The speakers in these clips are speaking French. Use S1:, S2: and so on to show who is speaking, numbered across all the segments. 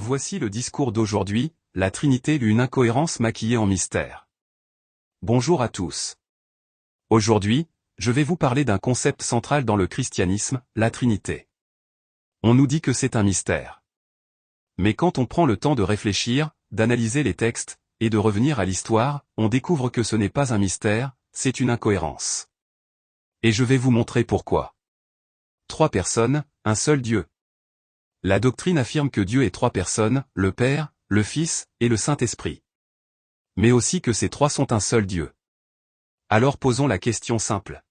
S1: Voici le discours d'aujourd'hui, la Trinité, une incohérence maquillée en mystère. Bonjour à tous. Aujourd'hui, je vais vous parler d'un concept central dans le christianisme, la Trinité. On nous dit que c'est un mystère. Mais quand on prend le temps de réfléchir, d'analyser les textes, et de revenir à l'histoire, on découvre que ce n'est pas un mystère, c'est une incohérence. Et je vais vous montrer pourquoi. 3 personnes, un seul Dieu. La doctrine affirme que Dieu est 3 personnes, le Père, le Fils, et le Saint-Esprit. Mais aussi que ces 3 sont un seul Dieu. Alors posons la question simple.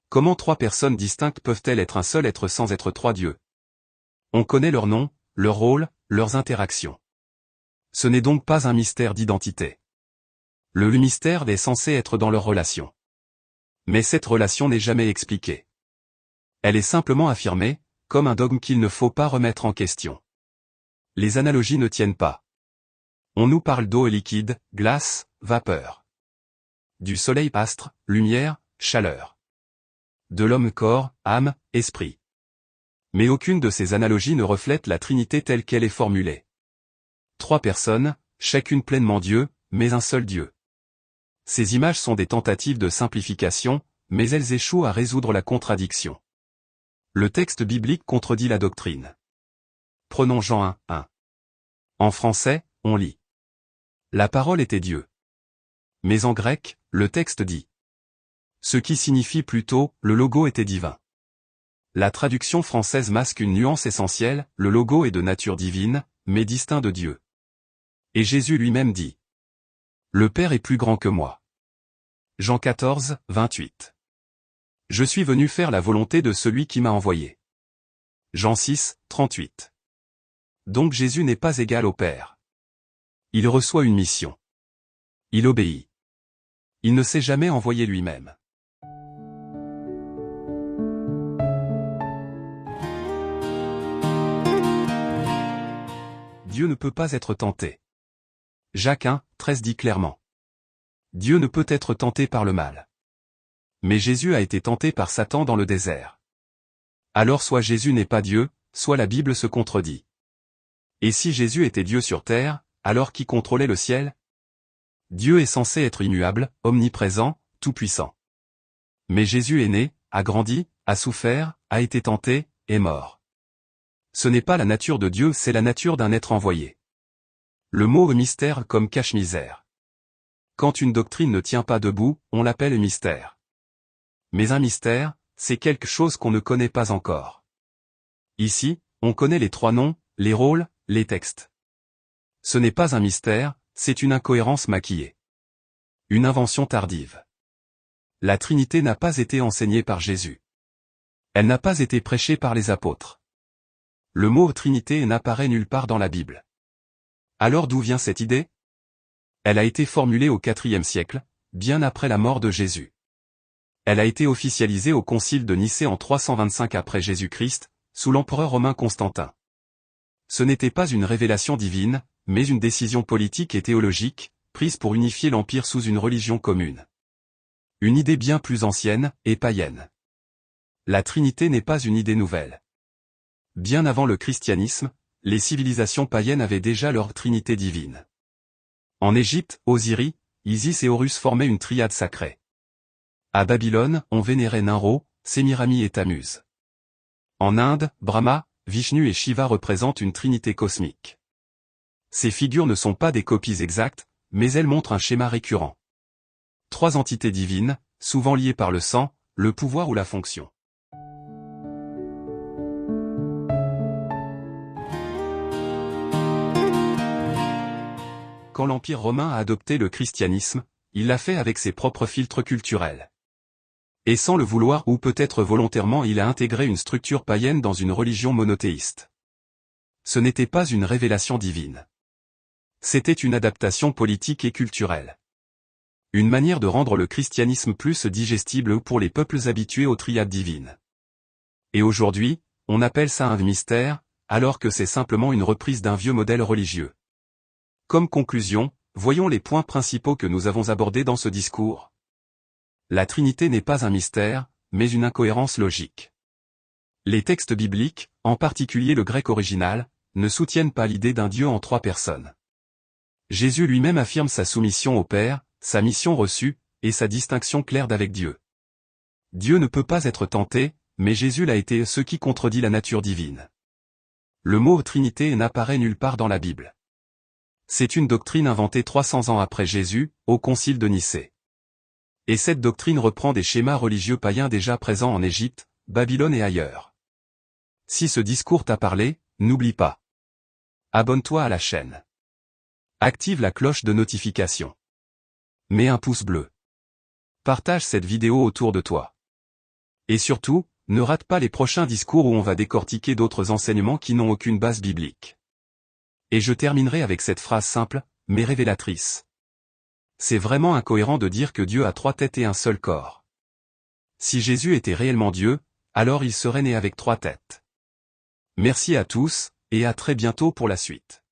S1: Comment 3 personnes distinctes peuvent-elles être un seul être sans être 3 dieux? On connaît leurs noms, leur rôle, leurs interactions. Ce n'est donc pas un mystère d'identité. Le mystère est censé être dans leur relation. Mais cette relation n'est jamais expliquée. Elle est simplement affirmée, comme un dogme qu'il ne faut pas remettre en question. Les analogies ne tiennent pas. On nous parle d'eau et liquide, glace, vapeur. Du soleil, astre, lumière, chaleur. De l'homme, corps, âme, esprit. Mais aucune de ces analogies ne reflète la Trinité telle qu'elle est formulée. 3 personnes, chacune pleinement Dieu, mais un seul Dieu. Ces images sont des tentatives de simplification, mais elles échouent à résoudre la contradiction. Le texte biblique contredit la doctrine. Prenons Jean 1, 1. En français, on lit. La parole était Dieu. Mais en grec, le texte dit. Ce qui signifie plutôt, le logo était divin. La traduction française masque une nuance essentielle, le logo est de nature divine, mais distinct de Dieu. Et Jésus lui-même dit. Le Père est plus grand que moi. Jean 14, 28. Je suis venu faire la volonté de celui qui m'a envoyé. Jean 6, 38. Donc Jésus n'est pas égal au Père. Il reçoit une mission. Il obéit. Il ne s'est jamais envoyé lui-même. Dieu ne peut pas être tenté. Jacques 1, 13 dit clairement. Dieu ne peut être tenté par le mal. Mais Jésus a été tenté par Satan dans le désert. Alors soit Jésus n'est pas Dieu, soit la Bible se contredit. Et si Jésus était Dieu sur terre, alors qui contrôlait le ciel? Dieu est censé être immuable, omniprésent, tout-puissant. Mais Jésus est né, a grandi, a souffert, a été tenté, est mort. Ce n'est pas la nature de Dieu, c'est la nature d'un être envoyé. Le mot mystère comme cache-misère. Quand une doctrine ne tient pas debout, on l'appelle mystère. Mais un mystère, c'est quelque chose qu'on ne connaît pas encore. Ici, on connaît les 3 noms, les rôles, les textes. Ce n'est pas un mystère, c'est une incohérence maquillée. Une invention tardive. La Trinité n'a pas été enseignée par Jésus. Elle n'a pas été prêchée par les apôtres. Le mot Trinité n'apparaît nulle part dans la Bible. Alors d'où vient cette idée? Elle a été formulée au IVe siècle, bien après la mort de Jésus. Elle a été officialisée au concile de Nicée en 325 après Jésus-Christ, sous l'empereur romain Constantin. Ce n'était pas une révélation divine, mais une décision politique et théologique, prise pour unifier l'empire sous une religion commune. Une idée bien plus ancienne, et païenne. La Trinité n'est pas une idée nouvelle. Bien avant le christianisme, les civilisations païennes avaient déjà leur Trinité divine. En Égypte, Osiris, Isis et Horus formaient une triade sacrée. À Babylone, on vénérait Ninro, Sémirami et Tammuz. En Inde, Brahma, Vishnu et Shiva représentent une trinité cosmique. Ces figures ne sont pas des copies exactes, mais elles montrent un schéma récurrent. 3 entités divines, souvent liées par le sang, le pouvoir ou la fonction. Quand l'Empire romain a adopté le christianisme, il l'a fait avec ses propres filtres culturels. Et sans le vouloir ou peut-être volontairement, il a intégré une structure païenne dans une religion monothéiste. Ce n'était pas une révélation divine. C'était une adaptation politique et culturelle. Une manière de rendre le christianisme plus digestible pour les peuples habitués aux triades divines. Et aujourd'hui, on appelle ça un mystère, alors que c'est simplement une reprise d'un vieux modèle religieux. Comme conclusion, voyons les points principaux que nous avons abordés dans ce discours. La Trinité n'est pas un mystère, mais une incohérence logique. Les textes bibliques, en particulier le grec original, ne soutiennent pas l'idée d'un Dieu en 3 personnes. Jésus lui-même affirme sa soumission au Père, sa mission reçue, et sa distinction claire d'avec Dieu. Dieu ne peut pas être tenté, mais Jésus l'a été, ce qui contredit la nature divine. Le mot Trinité n'apparaît nulle part dans la Bible. C'est une doctrine inventée 300 ans après Jésus, au Concile de Nicée. Et cette doctrine reprend des schémas religieux païens déjà présents en Égypte, Babylone et ailleurs. Si ce discours t'a parlé, n'oublie pas. Abonne-toi à la chaîne. Active la cloche de notification. Mets un pouce bleu. Partage cette vidéo autour de toi. Et surtout, ne rate pas les prochains discours où on va décortiquer d'autres enseignements qui n'ont aucune base biblique. Et je terminerai avec cette phrase simple, mais révélatrice. C'est vraiment incohérent de dire que Dieu a 3 têtes et un seul corps. Si Jésus était réellement Dieu, alors il serait né avec 3 têtes. Merci à tous, et à très bientôt pour la suite.